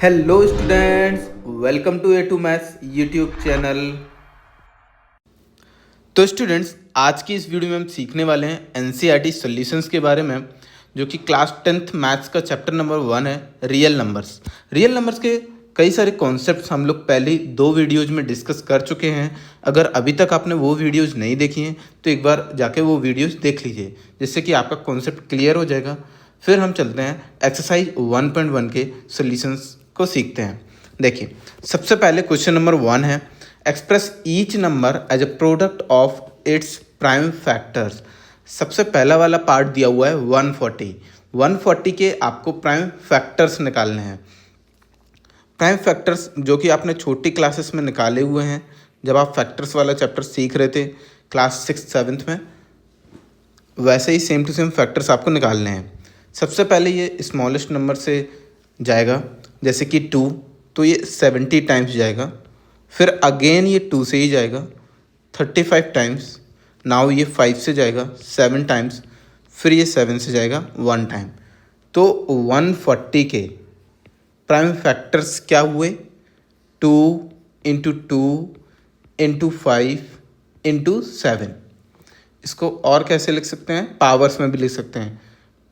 Hello students, welcome to A to maths YouTube channel. तो students, आज की इस वीडियो में हम सीखने वाले हैं एनसीईआरटी सॉल्यूशंस के बारे में, जो कि क्लास 10th मैथ्स का चैप्टर नंबर 1 है, रियल नंबर्स। रियल नंबर्स के कई सारे कॉन्सेप्ट्स हम लोग पहले 2 वीडियोज में डिस्कस कर चुके हैं। अगर अभी तक आपने वो वीडियोज नहीं देखी हैं तो एक बार जाके वो वीडियोज देख लीजिए, जिससे कि आपका कॉन्सेप्ट क्लियर हो जाएगा। फिर हम चलते हैं एक्सरसाइज 1.1 के सॉल्यूशंस को सीखते हैं। देखिए, सबसे पहले क्वेश्चन नंबर 1 है, express each number as a product of its prime factors. सबसे पहला वाला पार्ट दिया हुआ है 140। 140 के आपको प्राइम फैक्टर्स निकालने हैं। प्राइम फैक्टर्स जो कि आपने छोटी क्लासेस में निकाले हुए हैं, जब आप फैक्टर्स वाला चैप्टर सीख रहे थे क्लास 6th-7th में, वैसे ही सेम टू सेम फैक्टर्स आपको निकालने हैं। सबसे पहले ये स्मॉलेस्ट नंबर से जाएगा, जैसे कि 2, तो ये 70 टाइम्स जाएगा। फिर अगेन ये 2 से ही जाएगा 35 टाइम्स। नाउ ये 5 से जाएगा 7 टाइम्स। फिर ये 7 से जाएगा 1 टाइम। तो 140 के प्राइम फैक्टर्स क्या हुए? 2 इंटू 2 इंटू 5 इंटू 7। इसको और कैसे लिख सकते हैं? पावर्स में भी लिख सकते हैं।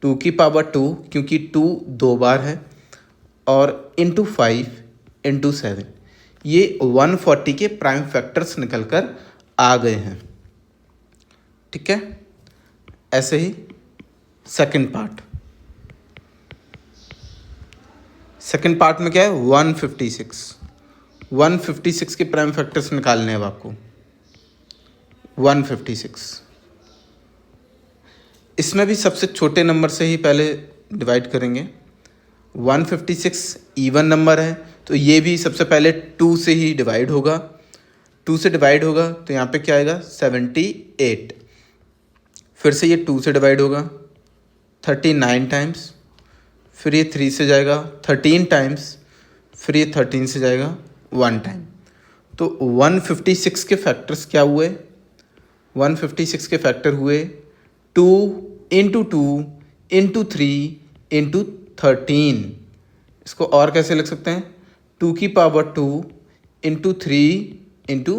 2 की पावर 2, क्योंकि 2 2 बार है, और इंटू 5 इंटू 7। ये 140 के प्राइम फैक्टर्स निकल कर आ गए हैं। ठीक है, ऐसे ही सेकंड पार्ट में क्या है? 156। 156 के प्राइम फैक्टर्स निकालने हैं अब आपको। 156, इसमें भी सबसे छोटे नंबर से ही पहले डिवाइड करेंगे। 156 इवन नंबर है, तो ये भी सबसे पहले 2 से ही डिवाइड होगा। 2 से डिवाइड होगा तो यहाँ पे क्या आएगा? 78। फिर से ये 2 से डिवाइड होगा 39 टाइम्स। फिर ये 3 से जाएगा 13 टाइम्स। फिर ये 13 से जाएगा 1 टाइम। तो 156 के फैक्टर्स क्या हुए? 156 के फैक्टर हुए 2 इंटू 2 इंटू 3 इंटू 13। इसको और कैसे लिख सकते हैं? 2 की पावर 2 इंटू 3 इंटू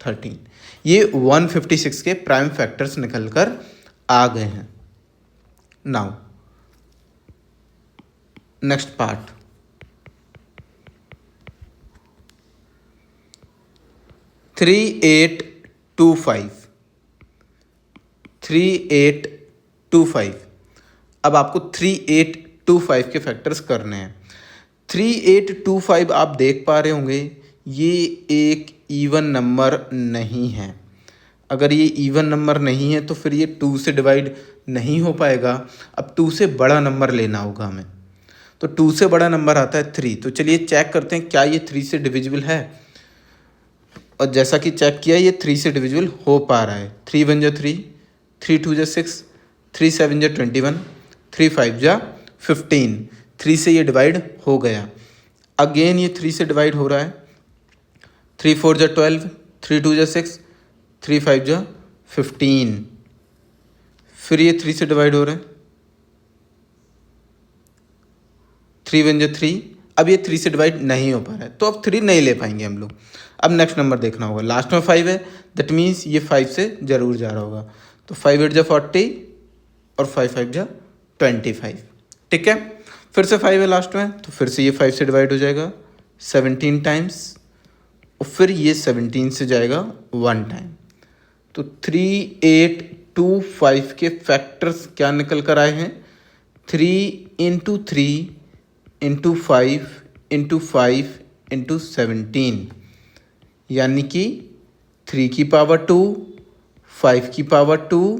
13। ये 156 के प्राइम फैक्टर्स निकल कर आ गए हैं। Now next part, three eight two five. अब आपको 3825 के फैक्टर्स करने हैं। 3825 आप देख पा रहे होंगे, ये एक इवन नंबर नहीं है। अगर ये इवन नंबर नहीं है तो फिर ये 2 से डिवाइड नहीं हो पाएगा। अब 2 से बड़ा नंबर लेना होगा हमें। तो 2 से बड़ा नंबर आता है 3। तो चलिए चेक करते हैं क्या ये 3 से डिविजिबल है। और जैसा कि चेक किया, ये 3 से डिविजिबल हो पा रहा है। 3 1 जा 3, 3 2 जा 6, 3 7 जा 21, 3 5 जा 15। 3 से ये डिवाइड हो गया। अगेन ये 3 से डिवाइड हो रहा है। 3 4 जा 12, 3 2 जा 6, 3 5 जा 15। फिर ये 3 से डिवाइड हो रहे हैं। 3 1 जा 3। अब ये 3 से डिवाइड नहीं हो पा रहा है, तो अब 3 नहीं ले पाएंगे हम लोग। अब नेक्स्ट नंबर देखना होगा। लास्ट में 5 है, दैट मीन्स ये 5 से ज़रूर जा रहा होगा। तो 5 8 जा 40 और 5 5 जा 25। ठीक है, फिर से 5 है लास्ट में, तो फिर से ये 5 से डिवाइड हो जाएगा 17 टाइम्स। और फिर ये 17 से जाएगा 1 टाइम। तो 3825 के फैक्टर्स क्या निकल कर आए हैं? 3 इंटू 3 इंटू 5 इंटू 5 इंटू 17, यानी कि 3 की पावर 2, 5 की पावर 2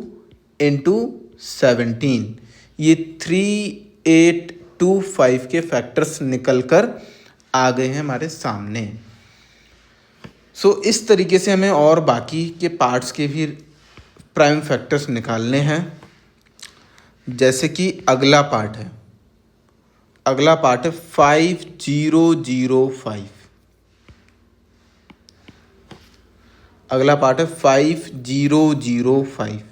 इंटू 17। ये 3825 के फैक्टर्स निकल कर आ गए हैं हमारे सामने। सो इस तरीके से हमें और बाकी के पार्ट्स के भी प्राइम फैक्टर्स निकालने हैं। जैसे कि अगला पार्ट है 5005। अगला पार्ट है 5005।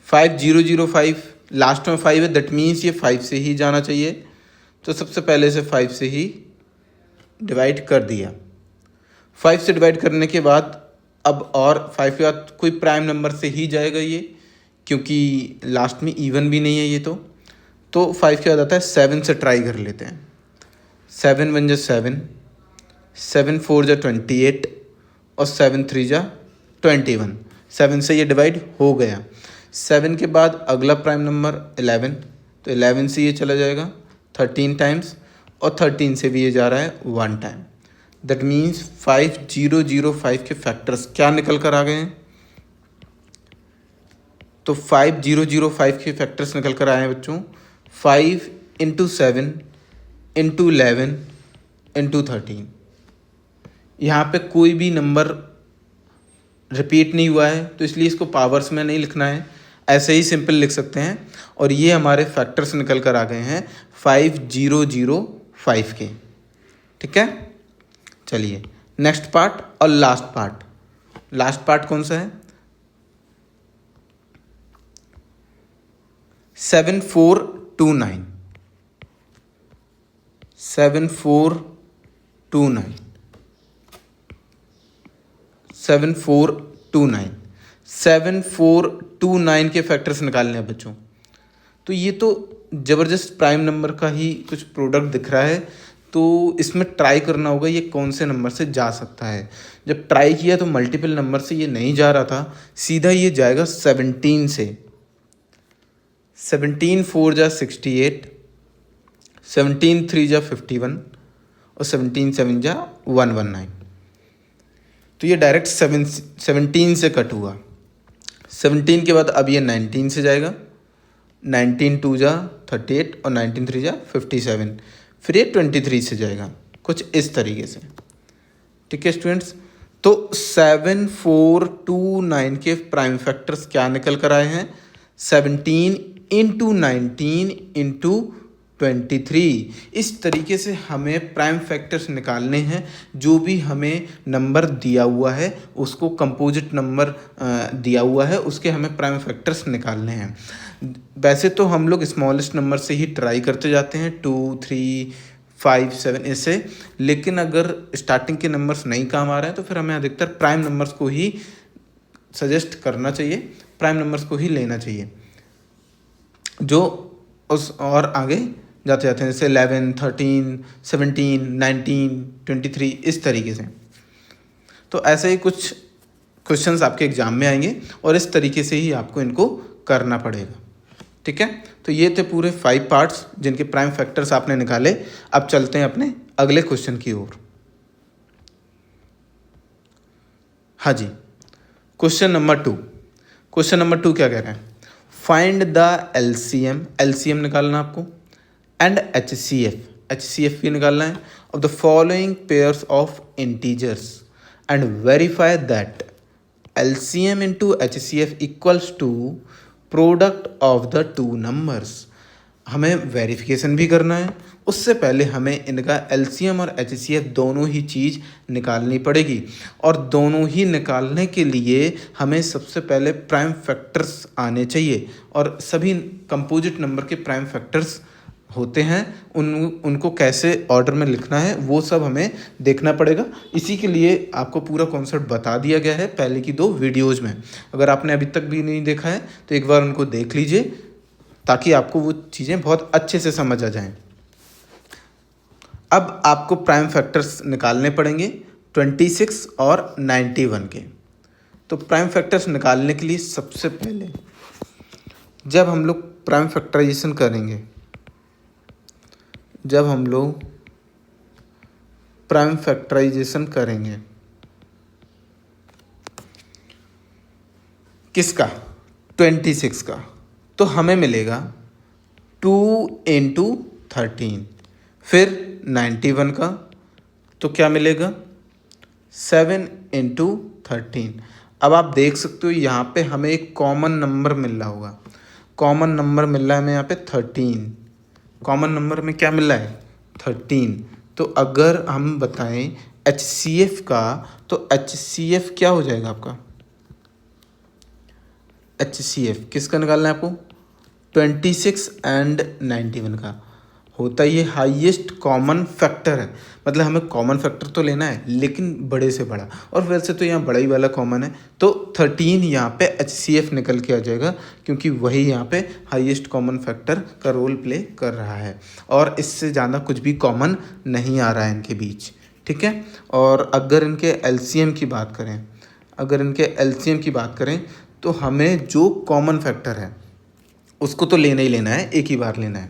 5005 लास्ट में 5 है, दैट मीन्स ये 5 से ही जाना चाहिए। तो सबसे पहले से 5 से ही डिवाइड कर दिया। 5 से डिवाइड करने के बाद अब और 5 के बाद कोई प्राइम नंबर से ही जाएगा ये, क्योंकि लास्ट में इवन भी नहीं है ये। तो 5 के बाद आता है 7 से ट्राई कर लेते हैं। 7 1 जा 7, 7 4 जा 28 और 7 3 जा 21। 7 से ये डिवाइड हो गया। 7 के बाद अगला प्राइम नंबर 11, तो 11 से ये चला जाएगा 13 टाइम्स और 13 से भी ये जा रहा है 1 टाइम। दैट मीन्स 5005 के फैक्टर्स क्या निकल कर आ गए हैं? तो 5005 के फैक्टर्स निकल कर आए हैं बच्चों। 5 इंटू 7 इंटू 11 इंटू 13। यहाँ पे कोई भी नंबर रिपीट नहीं हुआ है, तो इसलिए इसको पावर्स में नहीं लिखना है, ऐसे ही सिंपल लिख सकते हैं। और ये हमारे फैक्टर्स निकल कर आ गए हैं 5005 के। ठीक है, चलिए नेक्स्ट पार्ट और लास्ट पार्ट। लास्ट पार्ट कौन सा है? 7429। 7429 7429 के फैक्टर्स निकालने हैं बच्चों। तो ये तो ज़बरदस्त प्राइम नंबर का ही कुछ प्रोडक्ट दिख रहा है, तो इसमें ट्राई करना होगा ये कौन से नंबर से जा सकता है। जब ट्राई किया तो मल्टीपल नंबर से ये नहीं जा रहा था, सीधा ये जाएगा 17 से। 17 4 जा 68, 17 3 जा 51 और 17 7 जा 119। तो ये डायरेक्ट 17 से कट हुआ। 17 के बाद अब ये 19 से जाएगा। 19 2 जा 38 और 19 3 जा 57। फिर ये 23 से जाएगा, कुछ इस तरीके से। ठीक है स्टूडेंट्स, तो 7429 के प्राइम फैक्टर्स क्या निकल कर आए हैं? 17 इंटू 19 इंटू 23। इस तरीके से हमें प्राइम फैक्टर्स निकालने हैं। जो भी हमें नंबर दिया हुआ है उसको कंपोजिट नंबर दिया हुआ है, उसके हमें प्राइम फैक्टर्स निकालने हैं। वैसे तो हम लोग स्मॉलेस्ट नंबर से ही ट्राई करते जाते हैं, 2 3 5 7 ऐसे, लेकिन अगर स्टार्टिंग के नंबर्स नहीं काम आ रहे हैं तो फिर हमें अधिकतर प्राइम नंबर्स को ही सजेस्ट करना चाहिए, प्राइम नंबर्स को ही लेना चाहिए, जो उस और आगे जाते जाते हैं, जैसे 11 13 17 19 23 इस तरीके से। तो ऐसे ही कुछ क्वेश्चंस आपके एग्जाम में आएंगे और इस तरीके से ही आपको इनको करना पड़ेगा। ठीक है, तो ये थे पूरे 5 पार्ट्स जिनके प्राइम फैक्टर्स आपने निकाले। अब चलते हैं अपने अगले क्वेश्चन की ओर। हाँ जी, क्वेश्चन नंबर 2। क्वेश्चन नंबर 2 क्या कह रहे हैं? फाइंड द एलसीएम निकालना आपको, एंड एचसीएफ भी निकालना है, of the following pairs of integers and verify that LCM into HCF equals to product of the two numbers. हमें वेरिफिकेशन भी करना है, उससे पहले हमें इनका एलसीएम और एचसीएफ दोनों ही चीज़ निकालनी पड़ेगी। और दोनों ही निकालने के लिए हमें सबसे पहले प्राइम फैक्टर्स आने चाहिए, और सभी कंपोजिट नंबर के प्राइम फैक्टर्स होते हैं, उनको कैसे ऑर्डर में लिखना है वो सब हमें देखना पड़ेगा। इसी के लिए आपको पूरा कॉन्सेप्ट बता दिया गया है पहले की 2 वीडियोज़ में। अगर आपने अभी तक भी नहीं देखा है तो एक बार उनको देख लीजिए, ताकि आपको वो चीज़ें बहुत अच्छे से समझ आ जाएं। अब आपको प्राइम फैक्टर्स निकालने पड़ेंगे 26 और 91 के। तो प्राइम फैक्टर्स निकालने के लिए सबसे पहले जब हम लोग प्राइम फैक्टराइजेशन करेंगे, किसका? 26 का, तो हमें मिलेगा 2 इंटू 13। फिर 91 का, तो क्या मिलेगा? 7 इंटू 13। अब आप देख सकते हो यहाँ पे हमें एक कॉमन नंबर मिल रहा होगा। कॉमन नंबर मिल रहा है हमें यहाँ पे 13। कॉमन नंबर में क्या मिल रहा है? 13। तो अगर हम बताएं HCF का, तो HCF क्या हो जाएगा आपका? HCF किसका निकालना है आपको? 26 एंड 91 का होता ये हाईएस्ट कॉमन फैक्टर है। मतलब हमें कॉमन फैक्टर तो लेना है लेकिन बड़े से बड़ा, और वैसे तो यहाँ बड़ा ही वाला कॉमन है, तो 13 यहाँ पे HCF निकल के आ जाएगा क्योंकि वही यहाँ पे हाईएस्ट कॉमन फैक्टर का रोल प्ले कर रहा है और इससे ज़्यादा कुछ भी कॉमन नहीं आ रहा है इनके बीच। ठीक है, और अगर इनके LCM की बात करें, तो हमें जो कॉमन फैक्टर है उसको तो लेना ही लेना है, एक ही बार लेना है,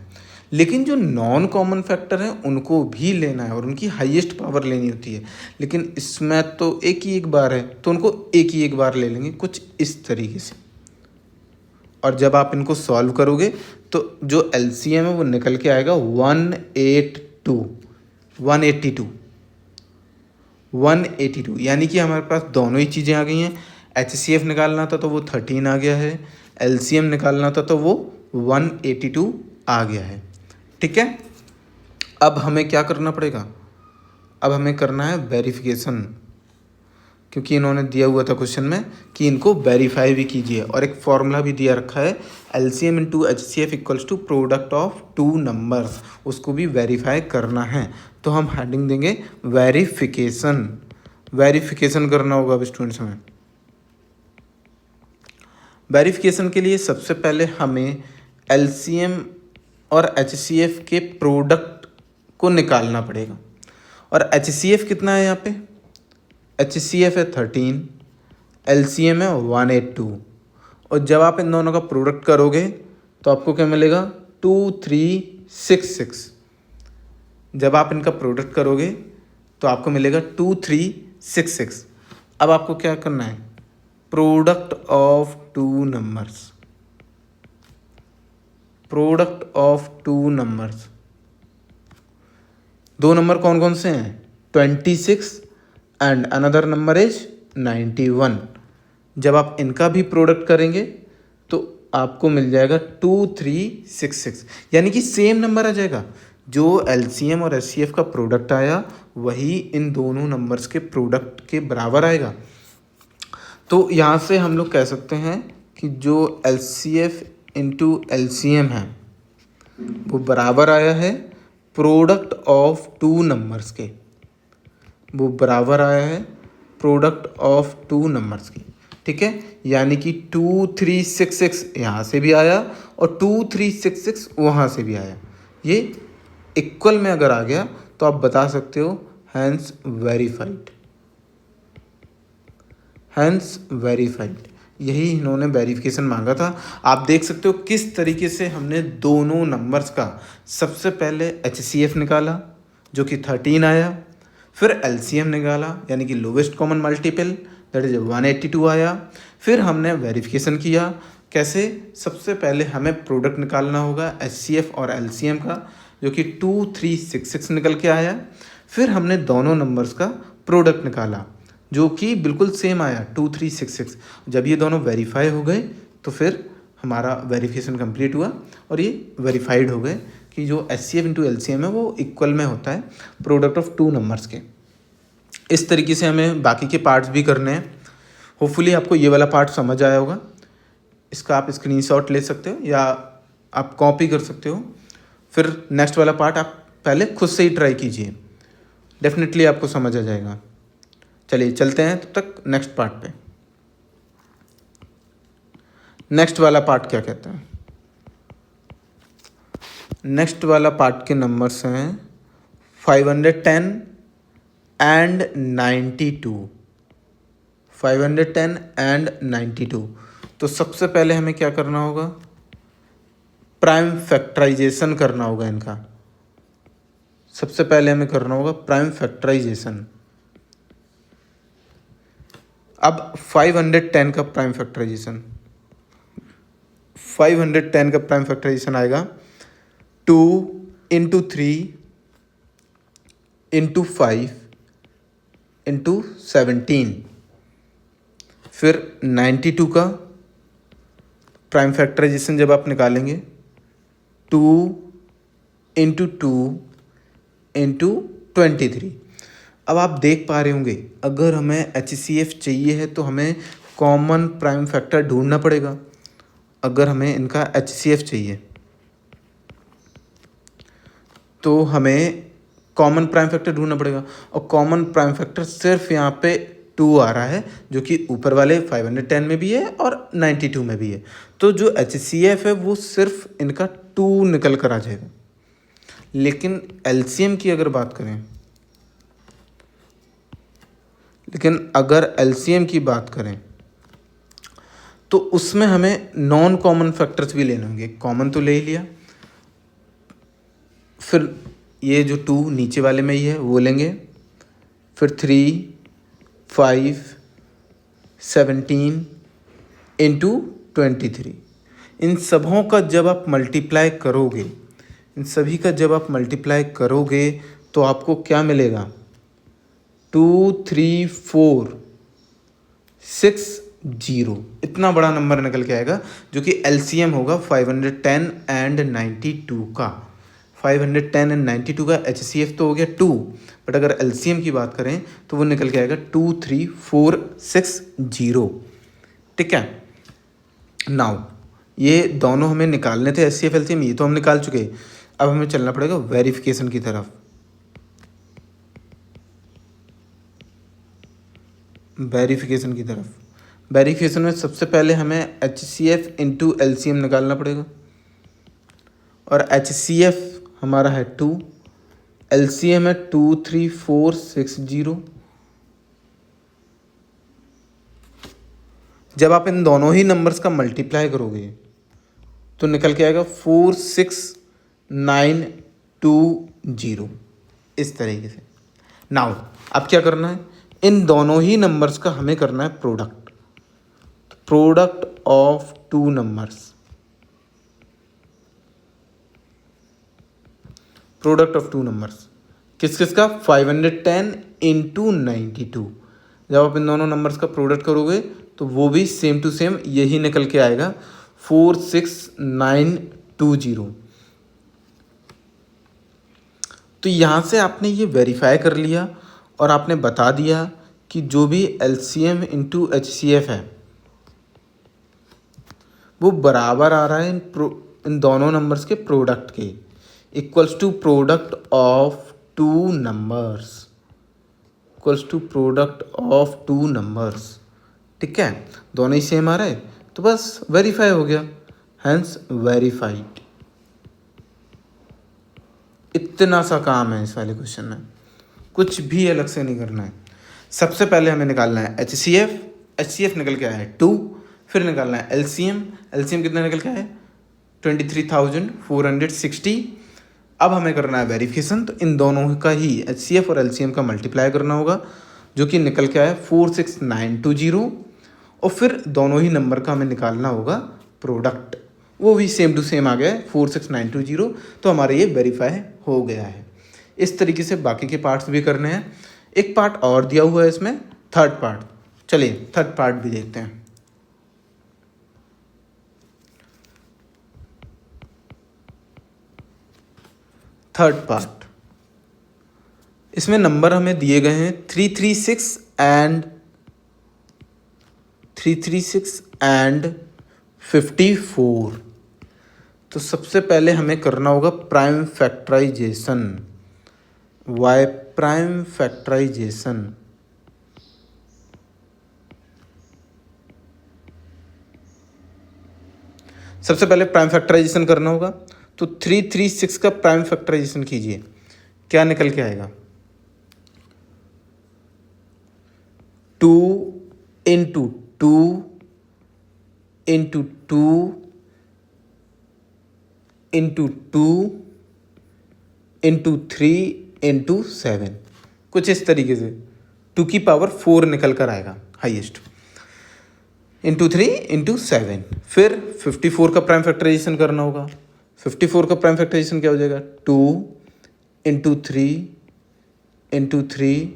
लेकिन जो नॉन कॉमन फैक्टर हैं उनको भी लेना है और उनकी हाईएस्ट पावर लेनी होती है। लेकिन इसमें तो एक ही एक बार है तो उनको एक ही एक बार ले लेंगे, कुछ इस तरीके से। और जब आप इनको सॉल्व करोगे तो जो LCM है वो निकल के आएगा 182, यानी कि हमारे पास दोनों ही चीज़ें आ गई हैं। HCF निकालना था तो वो 13 आ गया है, LCM निकालना था तो वो 182 आ गया है। ठीक है, अब हमें क्या करना पड़ेगा, अब हमें करना है वेरिफिकेशन, क्योंकि इन्होंने दिया हुआ था क्वेश्चन में कि इनको वेरीफाई भी कीजिए और एक फॉर्मूला भी दिया रखा है LCM into HCF equals to product of two numbers, उसको भी वेरीफाई करना है। तो हम हेडिंग देंगे वेरिफिकेशन करना होगा अब स्टूडेंट्स में। वेरिफिकेशन के लिए सबसे पहले हमें LCM और HCF के प्रोडक्ट को निकालना पड़ेगा। और HCF कितना है यहाँ पे, HCF है 13, LCM है 182, और जब आप इन दोनों का प्रोडक्ट करोगे तो आपको क्या मिलेगा 2366। जब आप इनका प्रोडक्ट करोगे तो आपको मिलेगा 2366। अब आपको क्या करना है, प्रोडक्ट ऑफ टू नंबर्स, दो नंबर कौन कौन से हैं, 26 एंड अनदर नंबर इज 91। जब आप इनका भी प्रोडक्ट करेंगे तो आपको मिल जाएगा 2366, यानी कि सेम नंबर आ जाएगा। जो LCM और HCF का प्रोडक्ट आया वही इन दोनों नंबर्स के प्रोडक्ट के बराबर आएगा। तो यहाँ से हम लोग कह सकते हैं कि जो LCF इंटू LCM है वो बराबर आया है प्रोडक्ट ऑफ टू नंबर्स के, ठीक है। यानी कि 2366 यहाँ से भी आया और 2366 वहाँ से भी आया, ये इक्वल में अगर आ गया तो आप बता सकते हो हैंस वेरीफाइड। यही इन्होंने वेरिफिकेशन मांगा था। आप देख सकते हो किस तरीके से हमने दोनों नंबर्स का सबसे पहले HCF निकाला जो कि 13 आया, फिर LCM निकाला यानी कि lowest common multiple that is 182 आया, फिर हमने वेरिफिकेशन किया। कैसे, सबसे पहले हमें प्रोडक्ट निकालना होगा HCF और LCM का जो कि 2366 निकल के आया, फिर हमने दोनों नंबर्स का प्रोडक्ट निकाला जो कि बिल्कुल सेम आया 2366। जब ये दोनों वेरीफाई हो गए तो फिर हमारा वेरिफिकेशन कंप्लीट हुआ और ये वेरीफाइड हो गए कि जो HCF इंटू LCM है वो इक्वल में होता है प्रोडक्ट ऑफ टू नंबर्स के। इस तरीके से हमें बाकी के पार्ट्स भी करने हैं। होपफुली आपको ये वाला पार्ट समझ आया होगा। इसका आप स्क्रीनशॉट ले सकते हो या आप कॉपी कर सकते हो। फिर नेक्स्ट वाला पार्ट आप पहले खुद से ही ट्राई कीजिए, डेफिनेटली आपको समझ आ जाएगा। चलिए चलते हैं तब तक नेक्स्ट पार्ट पे। नेक्स्ट वाला पार्ट क्या कहता है, नेक्स्ट वाला पार्ट के नंबर्स हैं 510 एंड 92, 510 एंड 92। तो सबसे पहले हमें क्या करना होगा, प्राइम फैक्टराइजेशन करना होगा इनका। सबसे पहले हमें करना होगा प्राइम फैक्टराइजेशन। अब 510 का प्राइम फैक्टराइजेशन, 510 का प्राइम फैक्टराइजेशन आएगा 2 इंटू 3 इंटू 5 इंटू 17। फिर 92 का प्राइम फैक्टराइजेशन जब आप निकालेंगे 2 इंटू 2 इंटू 23। अब आप देख पा रहे होंगे अगर हमें HCF चाहिए है तो हमें कॉमन प्राइम फैक्टर ढूंढना पड़ेगा। अगर हमें इनका HCF चाहिए तो हमें कॉमन प्राइम फैक्टर ढूंढना पड़ेगा, और कॉमन प्राइम फैक्टर सिर्फ यहाँ पे 2 आ रहा है, जो कि ऊपर वाले 510 में भी है और 92 में भी है। तो जो HCF है वो सिर्फ इनका 2 निकल कर आ जाएगा। लेकिन LCM की अगर बात करें, तो उसमें हमें नॉन कॉमन फैक्टर्स भी लेने होंगे। कॉमन तो ले ही लिया, फिर ये जो 2 नीचे वाले में ही है वो लेंगे, फिर 3, 5, 17 इंटू 23। इन सबों का जब आप मल्टीप्लाई करोगे, तो आपको क्या मिलेगा? 2, 3, 4, 6, 0 इतना बड़ा नंबर निकल के आएगा, जो कि LCM होगा 510 एंड 92 का। 510 एंड 92 का HCF तो हो गया 2, बट अगर LCM की बात करें तो वो निकल के आएगा 2, 3, 4, 6, 0। ठीक है, नाउ ये दोनों हमें निकालने थे, HCF LCM ये तो हम निकाल चुके। अब हमें चलना पड़ेगा वेरिफिकेशन की तरफ। वेरिफिकेशन में सबसे पहले हमें HCF इंटू LCM निकालना पड़ेगा, और HCF हमारा है 2, LCM है 2, 3, 4, 6, 0। जब आप इन दोनों ही नंबर्स का मल्टीप्लाई करोगे तो निकल के आएगा 4, 6, 9, 2, 0 इस तरीके से। नाउ अब क्या करना है, इन दोनों ही नंबर्स का हमें करना है प्रोडक्ट ऑफ 2 नंबर्स। किस किस का? 510 इंटू 92। जब आप इन दोनों नंबर्स का प्रोडक्ट करोगे तो वो भी सेम टू सेम यही निकल के आएगा, 46920। तो यहाँ से आपने ये वेरीफाई कर लिया और आपने बता दिया कि जो भी LCM इंटू HCF है वो बराबर आ रहा है इन दोनों नंबर्स के प्रोडक्ट के, equals to product of 2 numbers. ठीक है, दोनों ही सेम आ रहा है तो बस वेरीफाई हो गया, हैंस वेरीफाइड। इतना सा काम है इस वाले क्वेश्चन में, कुछ भी अलग से नहीं करना है। सबसे पहले हमें निकालना है HCF निकल के आया है 2, फिर निकालना है LCM कितना निकल के आया है 23,460। अब हमें करना है वेरिफिकेशन, तो इन दोनों का ही HCF और LCM का मल्टीप्लाई करना होगा, जो कि निकल के आया 46920, और फिर दोनों ही नंबर का हमें निकालना होगा प्रोडक्ट, वो भी सेम टू सेम आ गया है 46920। तो हमारा ये वेरीफाई हो गया है। इस तरीके से बाकी के पार्ट्स भी करने हैं। एक पार्ट और दिया हुआ है इसमें, थर्ड पार्ट। चलिए थर्ड पार्ट भी देखते हैं। थर्ड पार्ट, इसमें नंबर हमें दिए गए हैं 336 एंड 54। तो सबसे पहले हमें करना होगा prime factorisation, y prime factorisation. सबसे पहले प्राइम फैक्टराइजेशन करना होगा, तो 336 का प्राइम फैक्टराइजेशन कीजिए, क्या निकल के आएगा? 2 into 2 into 2 into 2 into 3 into 7, कुछ इस तरीके से 2 की पावर 4 निकल कर आएगा हाईएस्ट, इंटू 3 इंटू 7। फिर 54 का प्राइम फैक्टराइजेशन करना होगा। 54 का प्राइम फैक्टराइजेशन क्या हो जाएगा? 2 इंटू 3 इंटू 3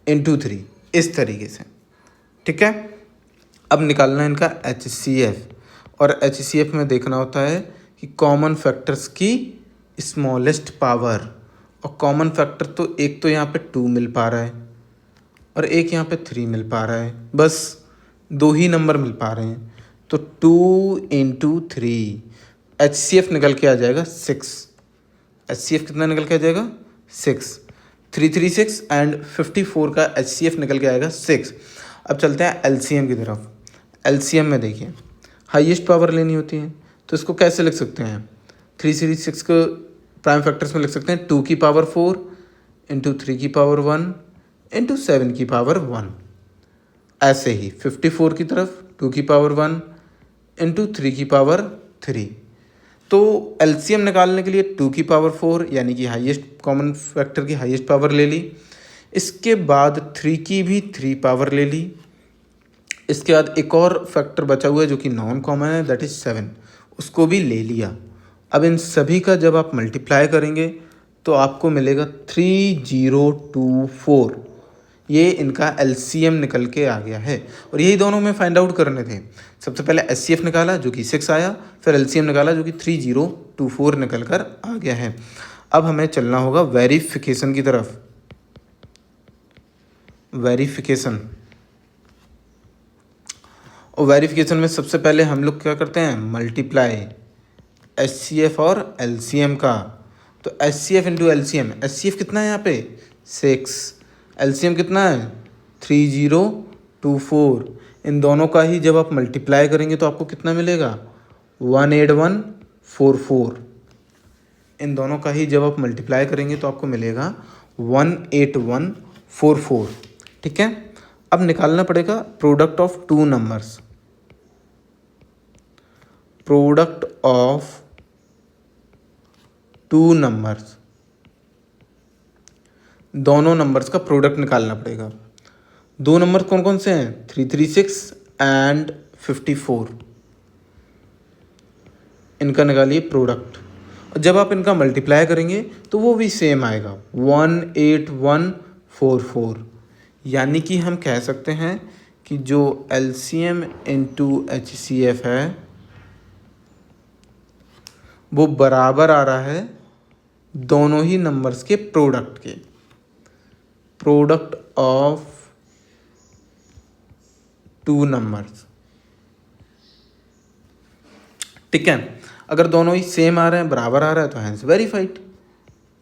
इंटू 3, इस तरीके से। ठीक है, अब निकालना है इनका HCF, और HCF में देखना होता है कि कॉमन फैक्टर्स की स्मॉलेस्ट पावर, और कॉमन फैक्टर तो एक तो यहाँ पे 2 मिल पा रहा है और एक यहाँ पे 3 मिल पा रहा है, बस 2 ही नंबर मिल पा रहे हैं। तो 2 × 3 HCF निकल के आ जाएगा 6। HCF कितना निकल के आ जाएगा 6। 336 एंड 54 का HCF निकल के आएगा 6। अब चलते हैं LCM की तरफ। LCM में देखिए हाईएस्ट पावर लेनी होती है, तो इसको कैसे लिख सकते हैं? 336 को प्राइम फैक्टर्स में लिख सकते हैं 2 की पावर 4 इंटू 3 की पावर 1 इंटू 7 की पावर 1। ऐसे ही 54 की तरफ 2 की पावर 1 इंटू 3 की पावर 3। तो LCM निकालने के लिए 2 की पावर 4 यानी कि हाईएस्ट कॉमन फैक्टर की हाईएस्ट पावर ले ली। इसके बाद 3 की भी 3 पावर ले ली। इसके बाद एक और फैक्टर बचा हुआ है जो कि नॉन कॉमन है, दैट इज़ 7, उसको भी ले लिया। अब इन सभी का जब आप मल्टीप्लाई करेंगे तो आपको मिलेगा 3024। ये इनका LCM निकल के आ गया है और यही दोनों में फाइंड आउट करने थे। सबसे पहले HCF निकाला जो कि 6 आया, फिर LCM निकाला जो कि 3024 निकल कर आ गया है। अब हमें चलना होगा वेरिफिकेशन की तरफ। वेरिफिकेशन, और वेरिफिकेशन में सबसे पहले हम लोग क्या करते हैं? मल्टीप्लाई HCF और LCM का। तो HCF इंटू LCM, HCF कितना है यहाँ पे 6, LCM कितना है 3024। इन दोनों का ही जब आप मल्टीप्लाई करेंगे तो आपको कितना मिलेगा 18144। इन दोनों का ही जब आप मल्टीप्लाई करेंगे तो आपको मिलेगा 18144। ठीक है, अब निकालना पड़ेगा product of two numbers. Product of two numbers, दोनों नंबर्स का प्रोडक्ट निकालना पड़ेगा। दो नंबर कौन कौन से हैं? 336 एंड 54। इनका निकालिए प्रोडक्ट, और जब आप इनका मल्टीप्लाई करेंगे तो वो भी सेम आएगा 18144। यानी कि हम कह सकते हैं कि जो LCM इंटू HCF है वो बराबर आ रहा है दोनों ही नंबर्स के प्रोडक्ट के। Product of two numbers. ठीक है, अगर दोनों ही सेम आ रहे हैं, बराबर आ रहा है, तो हैंस वेरीफाइड,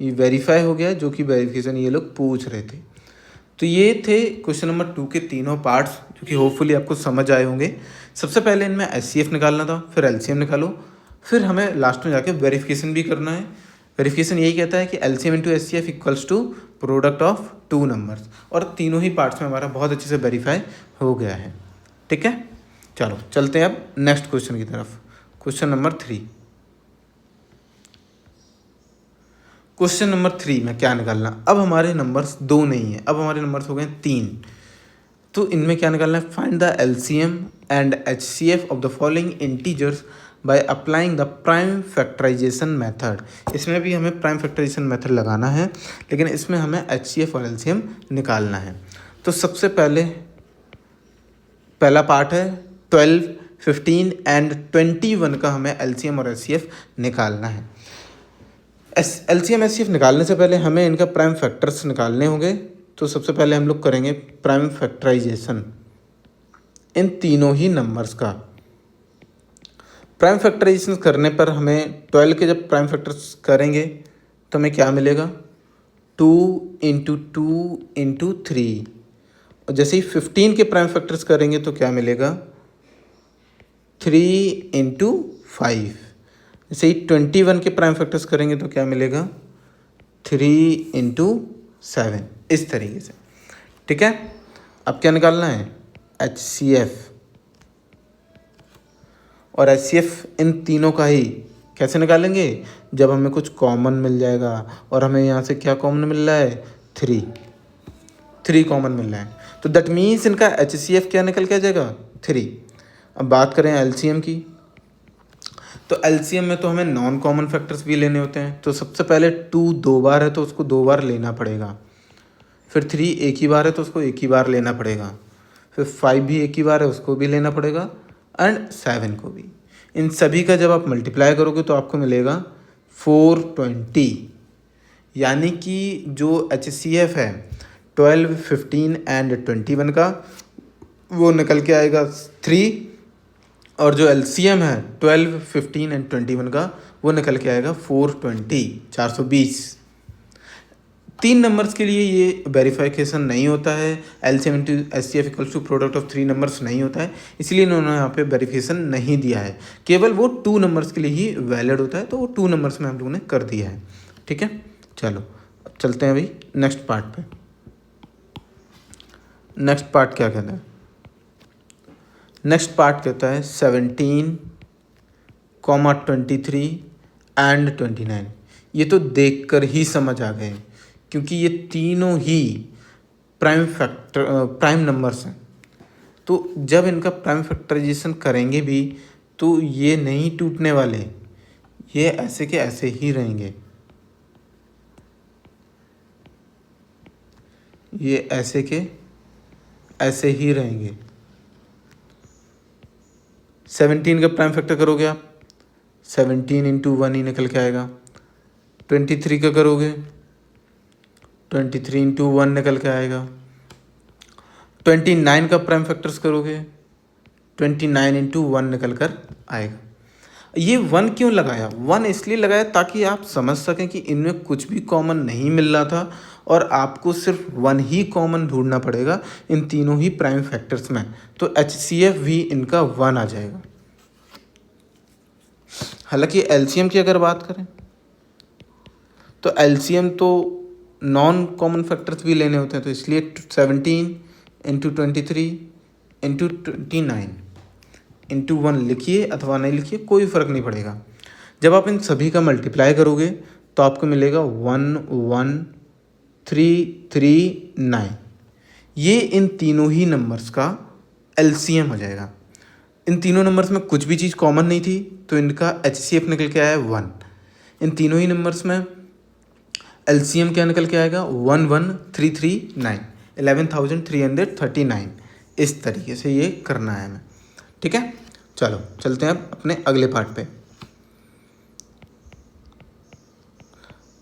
ये वेरीफाई हो गया, जो कि वेरिफिकेशन ये लोग पूछ रहे थे। तो ये थे क्वेश्चन नंबर 2 के तीनों पार्ट्स, जो कि होपफुली आपको समझ आए होंगे। सबसे पहले इनमें HCF निकालना था, फिर LCM निकालो, फिर हमें लास्ट में जाके वेरिफिकेशन भी करना है। वेरिफिकेशन यही कहता है कि LCM into HCF equals to product of two numbers, और तीनों ही पार्ट्स में हमारा बहुत अच्छे से वेरीफाई हो गया है। ठीक है, चलो चलते हैं अब नेक्स्ट क्वेश्चन की तरफ। Question number 3। क्वेश्चन नंबर 3 में क्या निकालना? अब हमारे नंबर्स 2 नहीं है, अब हमारे नंबर्स हो गए 3। तो इनमें क्या निकालना है? Find the LCM and HCF of the following integers by applying the prime factorisation method. इसमें भी हमें प्राइम फैक्टराइजेशन मेथड लगाना है, लेकिन इसमें हमें HCF और LCM निकालना है। तो सबसे पहला पार्ट है 12, 15 एंड 21 का हमें LCM और HCF निकालना है। LCM HCF निकालने से पहले हमें इनका प्राइम फैक्टर्स निकालने होंगे। तो सबसे पहले हम लोग करेंगे प्राइम फैक्टराइजेशन इन तीनों ही नंबर्स का। प्राइम फैक्टराइजेशन करने पर हमें 12 के जब प्राइम फैक्टर्स करेंगे तो हमें क्या मिलेगा 2 × 2 × 3, और जैसे ही 15 के प्राइम फैक्टर्स करेंगे तो क्या मिलेगा 3 × 5। जैसे ही 21 के प्राइम फैक्टर्स करेंगे तो क्या मिलेगा 3 × 7, इस तरीके से। ठीक है, अब क्या निकालना है HCF और HCF इन तीनों का ही कैसे निकालेंगे? जब हमें कुछ कॉमन मिल जाएगा, और हमें यहाँ से क्या कॉमन मिल रहा है 3 कॉमन मिल रहा है, तो दैट मीन्स इनका HCF क्या निकल के आ जाएगा 3। अब बात करें LCM की, तो LCM में तो हमें नॉन कॉमन फैक्टर्स भी लेने होते हैं। तो सबसे पहले 2 2 बार है तो उसको 2 बार लेना पड़ेगा, फिर 3 एक ही बार है तो उसको एक ही बार लेना पड़ेगा, फिर 5 भी एक ही बार है उसको भी लेना पड़ेगा, एंड 7 को भी। इन सभी का जब आप मल्टीप्लाई करोगे तो आपको मिलेगा 420। यानी कि जो HCF है 12, 15 एंड 21 का, वो निकल के आएगा 3, और जो एलसीएम है 12, 15 एंड 21 का वो निकल के आएगा 420, 420। 3 नंबर्स के लिए ये वेरिफिकेशन नहीं होता है, LCM into HCF equals to product of 3 numbers नहीं होता है, इसलिए इन्होंने यहाँ पे वेरिफिकेशन नहीं दिया है। केवल वो 2 नंबर्स के लिए ही वैलिड होता है, तो वो 2 नंबर्स में हम लोगों ने कर दिया है। ठीक है, चलो अब चलते हैं अभी नेक्स्ट पार्ट पे। नेक्स्ट पार्ट क्या कहता है? नेक्स्ट पार्ट कहता है 17, 23 एंड 29। ये तो देखकर ही समझ आ गए, क्योंकि ये तीनों ही प्राइम नंबर्स हैं। तो जब इनका प्राइम फैक्टराइजेशन करेंगे भी तो ये नहीं टूटने वाले, ये ऐसे के ऐसे ही रहेंगे, ये ऐसे के ऐसे ही रहेंगे। 17 का प्राइम फैक्टर करोगे आप, 17 इंटू 1 ही निकल के आएगा। 23 का करोगे, 23 इंटू 1 निकल के आएगा। 29 का प्राइम फैक्टर्स करोगे, 29 इंटू 1 निकल कर आएगा। ये 1 क्यों लगाया? 1 इसलिए लगाया ताकि आप समझ सकें कि इनमें कुछ भी कॉमन नहीं मिल रहा था और आपको सिर्फ 1 ही कॉमन ढूंढना पड़ेगा इन तीनों ही प्राइम फैक्टर्स में। तो HCF भी इनका 1 आ जाएगा। हालांकि एलसीएम की अगर बात करें तो एलसीएम तो नॉन कॉमन फैक्टर्स भी लेने होते हैं, तो इसलिए 17 इंटू 23 इंटू 29 इंटू 1 लिखिए अथवा नहीं लिखिए, कोई फ़र्क नहीं पड़ेगा। जब आप इन सभी का मल्टीप्लाई करोगे तो आपको मिलेगा 11339। ये इन तीनों ही नंबर्स का एलसीएम हो जाएगा। इन तीनों नंबर्स में कुछ भी चीज़ कॉमन नहीं थी, तो इनका HCF निकल के आया 1। इन तीनों ही नंबर्स में एलसीएम क्या निकल के आएगा? 11339, 11,339। इस तरीके से ये करना है हमें। ठीक है, चलो चलते हैं अब अपने अगले पार्ट पे।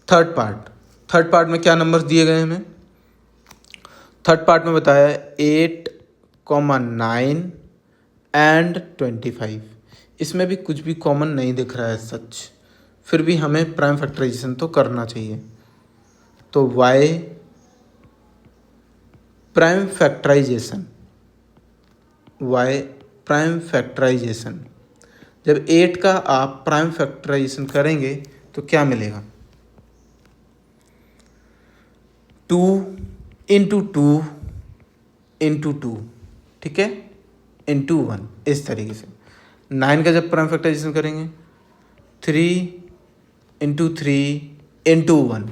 थर्ड पार्ट में क्या नंबर्स दिए गए हमें? थर्ड पार्ट में बताया है 8, 9 एंड 25। इसमें भी कुछ भी कॉमन नहीं दिख रहा है सच, फिर भी हमें प्राइम फैक्टराइजेशन तो करना चाहिए। तो y प्राइम फैक्टराइजेशन, जब 8 का आप प्राइम फैक्टराइजेशन करेंगे तो क्या मिलेगा? 2 इंटू 2 इंटू 2, ठीक है, इंटू 1, इस तरीके से। 9 का जब प्राइम फैक्टराइजेशन करेंगे 3 इंटू 3 इंटू 1।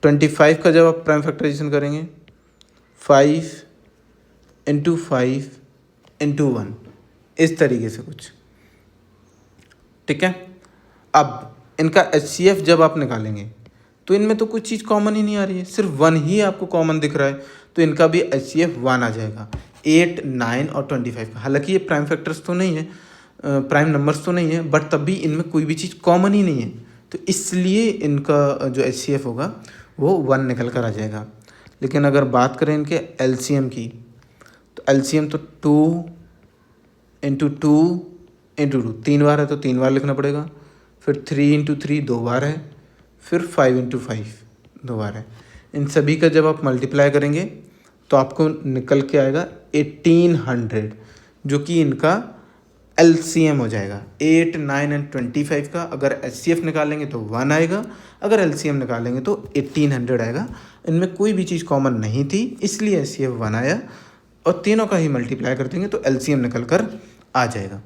25 का जब आप प्राइम फैक्टराइजेशन करेंगे 5 इंटू 5 इंटू 1, इस तरीके से कुछ। ठीक है, अब इनका HCF जब आप निकालेंगे तो इनमें तो कुछ चीज़ कॉमन ही नहीं आ रही है, सिर्फ 1 ही आपको कॉमन दिख रहा है, तो इनका भी HCF 1 आ जाएगा। 8, 9 और 25 का, हालांकि ये प्राइम फैक्टर्स तो नहीं है, प्राइम नंबर्स तो नहीं है, बट तब भी इनमें कोई भी चीज़ कॉमन ही नहीं है, तो इसलिए इनका जो HCF होगा वो 1 निकल कर आ जाएगा। लेकिन अगर बात करें इनके LCM की, तो LCM तो 2 इंटू 2 इंटू 2 3 बार है, तो 3 बार लिखना पड़ेगा। फिर 3 इंटू 3 2 बार है, फिर 5 इंटू 5 2 बार है। इन सभी का जब आप मल्टीप्लाई करेंगे तो आपको निकल के आएगा 1800, जो कि इनका LCM हो जाएगा। 8, 9 एंड 25 का अगर HCF निकालेंगे तो 1 आएगा, अगर LCM निकालेंगे तो 1800 आएगा। इनमें कोई भी चीज़ कॉमन नहीं थी, इसलिए HCF 1 आया, और तीनों का ही मल्टीप्लाई कर देंगे तो LCM निकल कर आ जाएगा।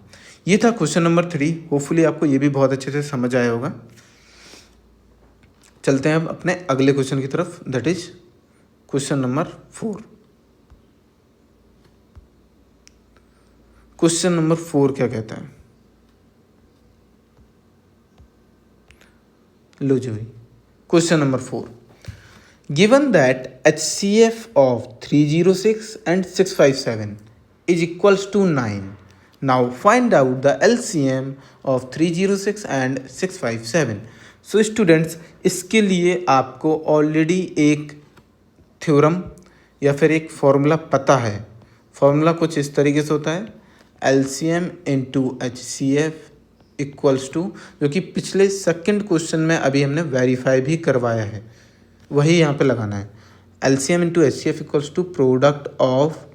ये था क्वेश्चन नंबर 3। होपफुली आपको ये भी बहुत अच्छे से समझ आया होगा। चलते हैं अब अपने अगले क्वेश्चन की तरफ, that is question number 4। Question number 4 क्या कहता है? लो जी भाई, question number 4, given that HCF of 306 and 657 is equals to 9. Now find out the LCM of 306 and 657. So students, इसके लिए आपको ऑलरेडी एक थ्योरम या फिर एक फॉर्मूला पता है। फॉर्मूला कुछ इस तरीके से होता है, LCM into HCF equals to, जो कि पिछले सेकंड क्वेश्चन में अभी हमने वेरीफाई भी करवाया है, वही यहाँ पे लगाना है। LCM into HCF equals to product of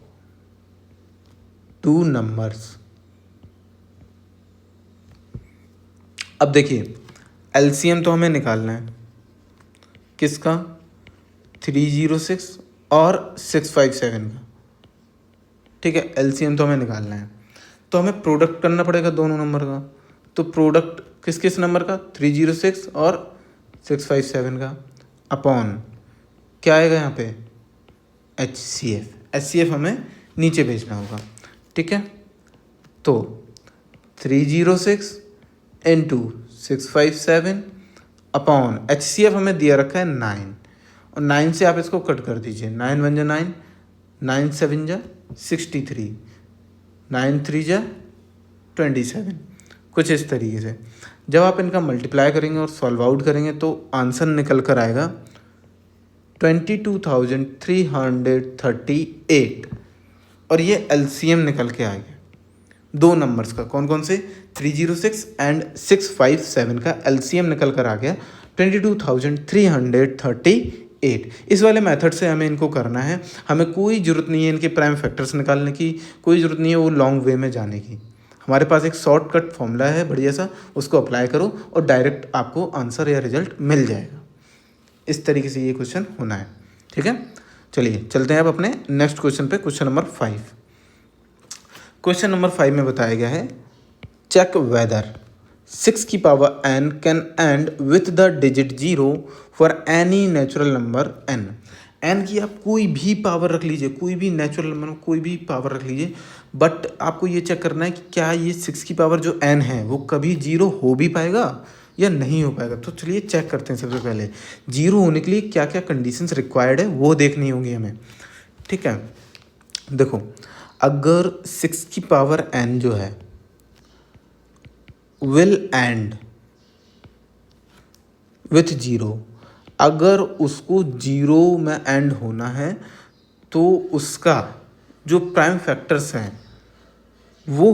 two numbers. अब देखिए LCM तो हमें निकालना है किसका, 306 और 657 का, ठीक है। LCM तो हमें निकालना है, तो हमें प्रोडक्ट करना पड़ेगा दोनों नंबर का। तो प्रोडक्ट किस किस नंबर का, 306 और 657 का, अपॉन क्या आएगा यहाँ पे, HCF हमें नीचे भेजना होगा, ठीक है। तो 306 इंटू 657 अपॉन HCF हमें दिया रखा है 9, और 9 से आप इसको कट कर दीजिए, 9 1 जा 9, 9 7 जा 63, 9 3 जा 27, कुछ इस तरीके से। जब आप इनका मल्टीप्लाई करेंगे और सॉल्व आउट करेंगे तो आंसर निकल कर आएगा 22,338, और ये LCM निकल के आ गया दो नंबर्स का। कौन कौन से, 306 एंड 657 का LCM निकल कर आ गया 22,338। इस वाले मेथड से हमें इनको करना है, हमें कोई ज़रूरत नहीं है इनके प्राइम फैक्टर्स निकालने की, कोई ज़रूरत नहीं है वो लॉन्ग वे में जाने की। हमारे पास एक शॉर्टकट फॉर्मूला है बढ़िया सा, उसको अप्लाई करो और डायरेक्ट आपको आंसर या रिजल्ट मिल जाएगा। इस तरीके से ये क्वेश्चन होना है, ठीक है। चलिए चलते हैं अब अपने नेक्स्ट क्वेश्चन पे, क्वेश्चन नंबर 5। क्वेश्चन नंबर 5 में बताया गया है, चेक वेदर 6 की power n can and with the digit 0 for any natural number n। n की आप कोई भी पावर रख लीजिए, कोई भी नेचुरल नंबर में कोई भी पावर रख लीजिए, बट आपको ये चेक करना है कि क्या ये 6 की पावर जो n है वो कभी 0 हो भी पाएगा या नहीं हो पाएगा। तो चलिए चेक करते हैं। सबसे पहले 0 होने के लिए क्या क्या कंडीशंस रिक्वायर्ड है वो देखनी होंगी हमें, ठीक है। देखो अगर 6 की पावर n जो है विल एंड विथ 0, अगर उसको 0 में एंड होना है तो उसका जो प्राइम फैक्टर्स हैं वो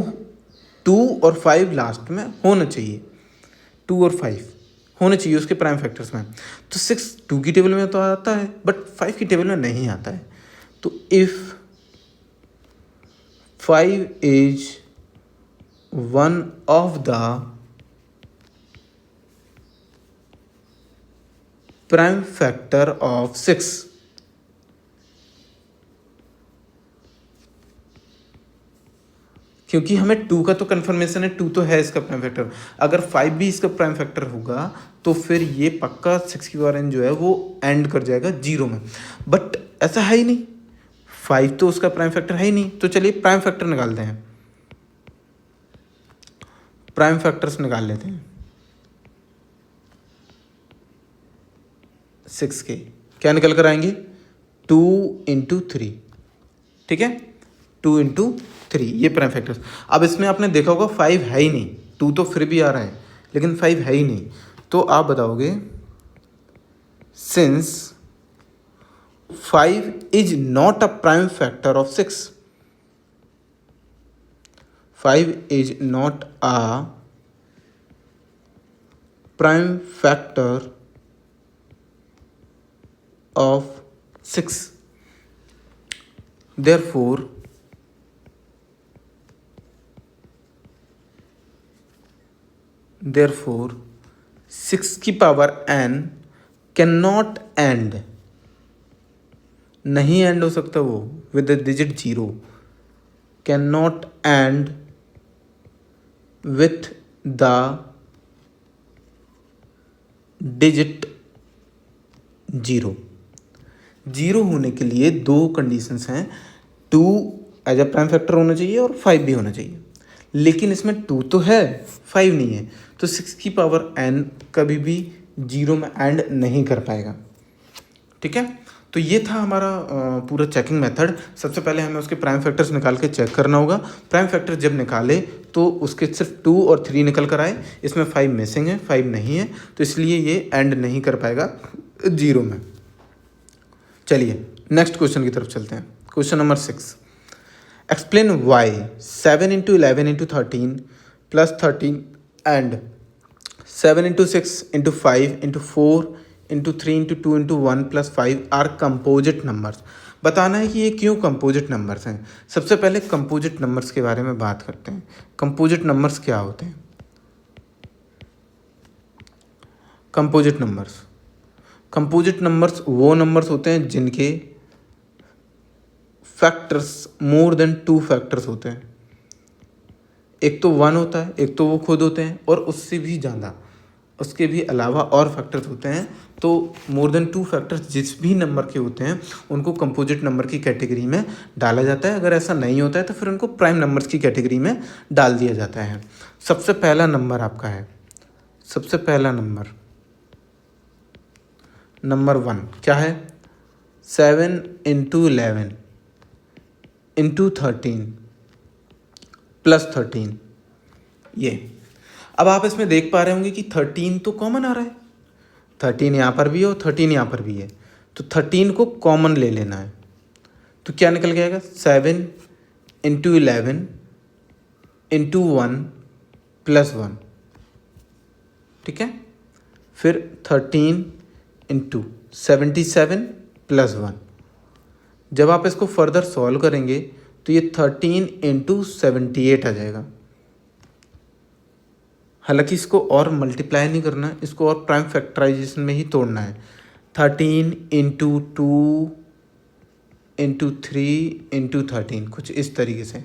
2 और 5 लास्ट में होना चाहिए, 2 और 5 होने चाहिए उसके प्राइम फैक्टर्स में। तो 6 2 की टेबल में तो आता है बट 5 की टेबल में नहीं आता है। तो if 5 is one of the prime factor of 6, क्योंकि हमें 2 का तो कंफर्मेशन है, 2 तो है इसका प्राइम फैक्टर। अगर 5 भी इसका प्राइम फैक्टर होगा तो फिर ये पक्का 6 की पावर n जो है वो एंड कर जाएगा 0 में, बट ऐसा है ही नहीं, 5 तो उसका प्राइम फैक्टर है ही नहीं। तो चलिए प्राइम फैक्टर निकालते हैं, प्राइम फैक्टर्स निकाल लेते हैं 6 के। क्या निकल कर आएंगे, 2 इंटू 3, ठीक है, 2 इंटू 3 ये प्राइम फैक्टर्स। अब इसमें आपने देखा होगा 5 है ही नहीं, 2 तो फिर भी आ रहा है लेकिन 5 है ही नहीं। तो आप बताओगे since 5 is not a prime factor of 6, 5 is not a prime factor of 6, therefore 6 की power n can not and, नहीं एंड हो सकता वो with the digit 0, can not and with the digit 0। 0 होने के लिए दो कंडीशंस हैं, 2 एज अ प्राइम फैक्टर होना चाहिए और 5 भी होना चाहिए, लेकिन इसमें 2 तो है 5 नहीं है। तो 6 की पावर n कभी भी 0 में एंड नहीं कर पाएगा, ठीक है। तो ये था हमारा पूरा चेकिंग मेथड। सबसे पहले हमें उसके प्राइम फैक्टर्स निकाल के चेक करना होगा। प्राइम फैक्टर जब निकाले तो उसके सिर्फ 2 और 3 निकल कर आए, इसमें 5 मिसिंग है, 5 नहीं है, तो इसलिए ये एंड नहीं कर पाएगा 0 में। चलिए नेक्स्ट क्वेश्चन की तरफ चलते हैं, question number 6। Explain why 7 into 11 into 13 plus 13 and 7 into 6 into 5 into 4 into 3 into 2 into 1 plus 5 are composite numbers. बताना है कि ये क्यों कंपोजिट नंबर्स हैं। सबसे पहले कंपोजिट नंबर्स के बारे में बात करते हैं। कंपोजिट नंबर्स क्या होते हैं? कंपोजिट नंबर्स वो नंबर्स होते हैं जिनके फैक्टर्स मोर देन 2 फैक्टर्स होते हैं। एक तो 1 होता है, एक तो वो खुद होते हैं, और उससे भी ज़्यादा उसके भी अलावा और फैक्टर्स होते हैं। तो मोर देन 2 फैक्टर्स जिस भी नंबर के होते हैं उनको कंपोजिट नंबर की कैटेगरी में डाला जाता है। अगर ऐसा नहीं होता है तो फिर उनको प्राइम नंबर्स की कैटेगरी में डाल दिया जाता है। सबसे पहला नंबर आपका है, सबसे पहला नंबर 1 क्या है? 7 इंटू 11 इंटू 13 प्लस 13। ये अब आप इसमें देख पा रहे होंगे कि 13 तो कॉमन आ रहा है, 13 यहाँ पर भी है और 13 यहाँ पर भी है, तो 13 को कॉमन ले लेना है। तो क्या निकल के आएगा? 7 इंटू 11 इंटू 1 प्लस 1, ठीक है। फिर 13 इंटू 77 प्लस 1। जब आप इसको फर्दर सॉल्व करेंगे तो ये 13 इंटू 78 आ जाएगा। हालांकि इसको और मल्टीप्लाई नहीं करना है, इसको और प्राइम फैक्टराइजेशन में ही तोड़ना है। 13 इंटू 2 इंटू 3 इंटू 13, कुछ इस तरीके से,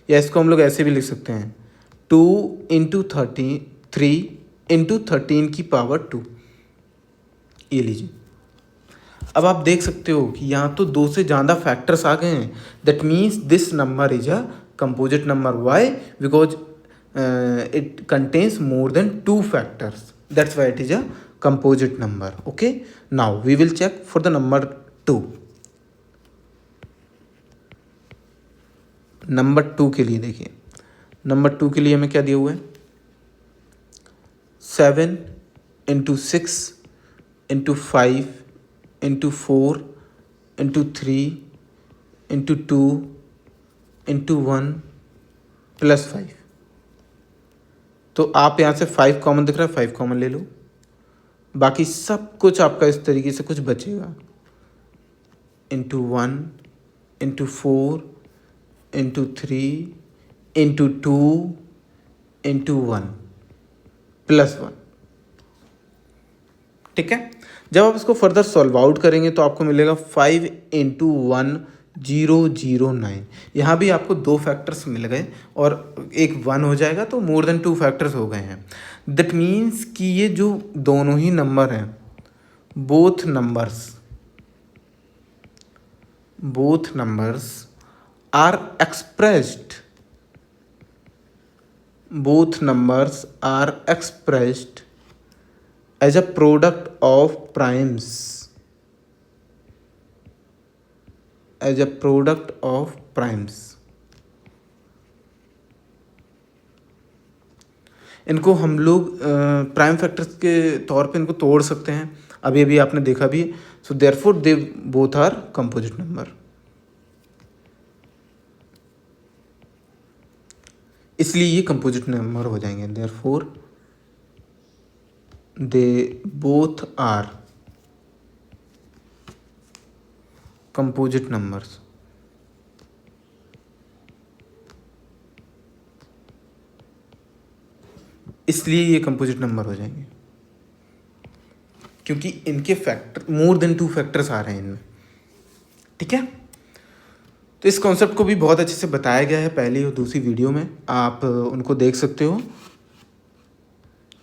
या इसको हम लोग ऐसे भी लिख सकते हैं 2 इंटू 3 इंटू 13 की पावर 2। ये लीजिए। अब आप देख सकते हो कि यहाँ तो 2 से ज़्यादा फैक्टर्स आ गए हैं। That means this number is a composite number. Why? Because it contains more than 2 factors. That's why it is a composite number. Okay, now we will check for the number 2. Number 2 के लिए देखिए, number 2 के लिए हमें क्या दिया हुआ है? 7 into 6 into 5 into 4 into 3 into 2 into 1 plus 5। तो आप यहाँ से 5 कॉमन दिख रहा है, 5 कॉमन ले लो, बाकी सब कुछ आपका इस तरीके से कुछ बचेगा। Into 1 into 4 into 3 into 2 into 1 plus 1, ठीक है। जब आप इसको फर्दर सॉल्व आउट करेंगे तो आपको मिलेगा 5 इंटू 1 009। यहाँ भी आपको 2 फैक्टर्स मिल गए और एक 1 हो जाएगा, तो मोर देन 2 फैक्टर्स हो गए हैं। दैट मीन्स कि ये जो दोनों ही नंबर हैं, both numbers are expressed as a product of primes, इनको हम लोग प्राइम फैक्टर्स के तौर पे इनको तोड़ सकते हैं। अभी अभी आपने देखा भी। So therefore they both are composite number. इसलिए ये कंपोजिट नंबर हो जाएंगे। Therefore they both are composite numbers. इसलिए ये कंपोजिट नंबर हो जाएंगे क्योंकि इनके फैक्टर मोर देन 2 फैक्टर्स आ रहे हैं इनमें, ठीक है। तो इस कॉन्सेप्ट को भी बहुत अच्छे से बताया गया है पहली और दूसरी वीडियो में, आप उनको देख सकते हो।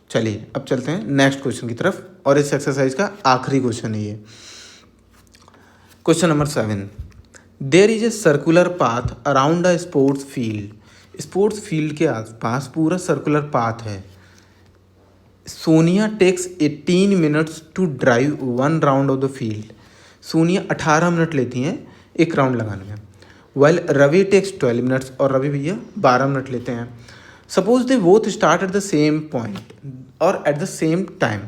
चलिए अब चलते हैं नेक्स्ट क्वेश्चन की तरफ, और इस एक्सरसाइज का आखिरी क्वेश्चन है ये। Question number 7, there is a circular path around a sports field. Sports field के आसपास पूरा सर्कुलर पाथ है। Sonia takes 18 minutes to drive 1 round of the field. Sonia 18 minute लेती हैं एक राउंड लगाने में। वाइल रवि टेक्स 12 मिनट्स, और रवि भैया 12 मिनट लेते हैं। Suppose they both start at the same point और एट द सेम टाइम।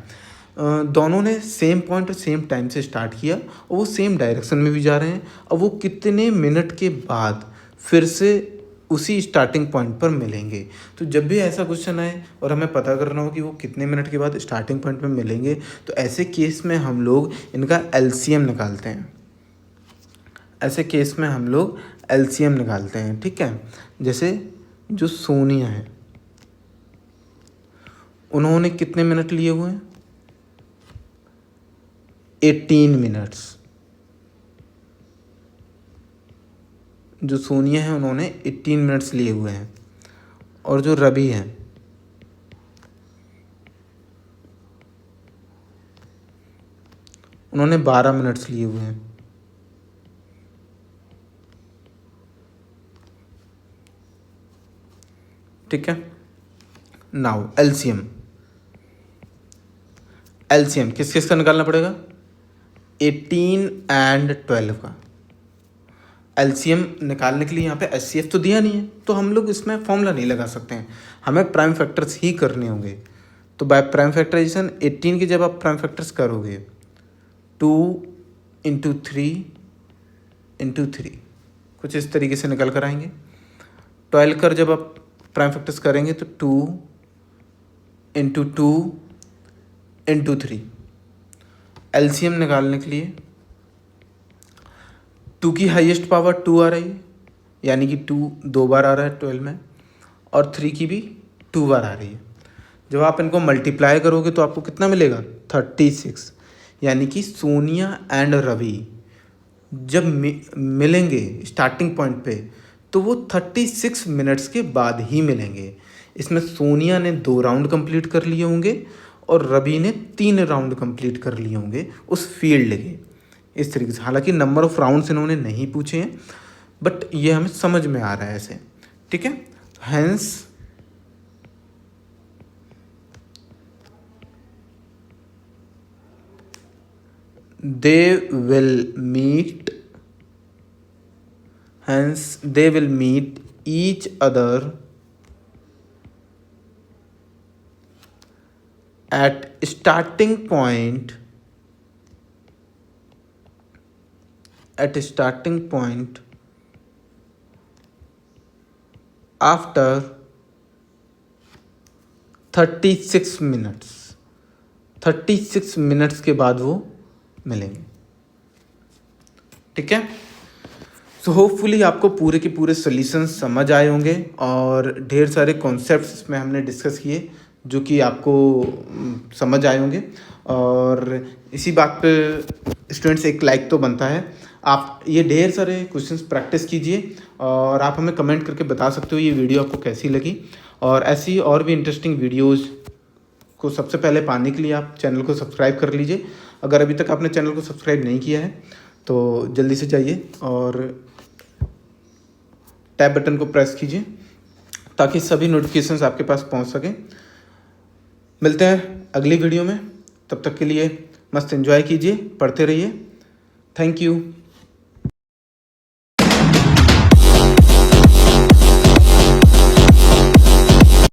दोनों ने सेम पॉइंट और सेम टाइम से स्टार्ट किया और वो सेम डायरेक्शन में भी जा रहे हैं। और वो कितने मिनट के बाद फिर से उसी स्टार्टिंग पॉइंट पर मिलेंगे। तो जब भी ऐसा क्वेश्चन आए और हमें पता करना हो कि वो कितने मिनट के बाद स्टार्टिंग पॉइंट पर मिलेंगे, तो ऐसे केस में हम लोग इनका एलसीएम निकालते हैं। ऐसे केस में हम लोग एलसीएम निकालते हैं, ठीक है। जैसे जो सोनिया है, उन्होंने कितने मिनट लिए हुए हैं? 18 मिनट्स। जो सोनिया है उन्होंने 18 मिनट्स लिए हुए हैं, और जो रवि हैं उन्होंने 12 मिनट्स लिए हुए हैं। ठीक है। नाउ एलसीएम किस किस का निकालना पड़ेगा? 18 एंड 12 का। एलसीएम निकालने के लिए यहाँ पे एचसीएफ तो दिया नहीं है, तो हम लोग इसमें फॉर्मूला नहीं लगा सकते हैं, हमें प्राइम फैक्टर्स ही करने होंगे। तो बाय प्राइम फैक्टराइजेशन 18 के जब आप प्राइम फैक्टर्स करोगे 2 इंटू 3 कुछ इस तरीके से निकल कर आएंगे। 12 कर जब आप प्राइम फैक्टर्स करेंगे तो 2 इंटू 3। एलसीएम निकालने के लिए 2 की हाईएस्ट पावर 2 आ रही है, यानी कि 2 2 बार आ रहा है 12 में, और 3 की भी 2 बार आ रही है। जब आप इनको मल्टीप्लाई करोगे तो आपको कितना मिलेगा? 36। यानी कि सोनिया एंड रवि जब मिलेंगे स्टार्टिंग पॉइंट पे, तो वो 36 मिनट्स के बाद ही मिलेंगे। इसमें सोनिया ने 2 राउंड कंप्लीट कर लिए होंगे और रवि ने 3 राउंड कंप्लीट कर लिए होंगे उस फील्ड के। इस तरीके से, हालांकि नंबर ऑफ राउंड्स इन्होंने नहीं पूछे हैं, बट ये हमें समझ में आ रहा है ऐसे, ठीक है। Hence they will meet each other at starting point after 36 minutes. 36 minutes के बाद वो मिलेंगे, ठीक है। सो होपफुली आपको पूरे के पूरे सॉल्यूशन समझ आए होंगे, और ढेर सारे कॉन्सेप्ट्स इसमें हमने डिस्कस किए जो कि आपको समझ आए होंगे। और इसी बात पे स्टूडेंट्स एक लाइक तो बनता है। आप ये ढेर सारे क्वेश्चंस प्रैक्टिस कीजिए, और आप हमें कमेंट करके बता सकते हो ये वीडियो आपको कैसी लगी। और ऐसी और भी इंटरेस्टिंग वीडियोज़ को सबसे पहले पाने के लिए आप चैनल को सब्सक्राइब कर लीजिए। अगर अभी तक आपने चैनल को सब्सक्राइब नहीं किया है तो जल्दी से जाइए और टैब बटन को प्रेस कीजिए ताकि सभी नोटिफिकेशंस आपके पास पहुंच सकें। मिलते हैं अगली वीडियो में, तब तक के लिए मस्त एंजॉय कीजिए, पढ़ते रहिए। Thank you.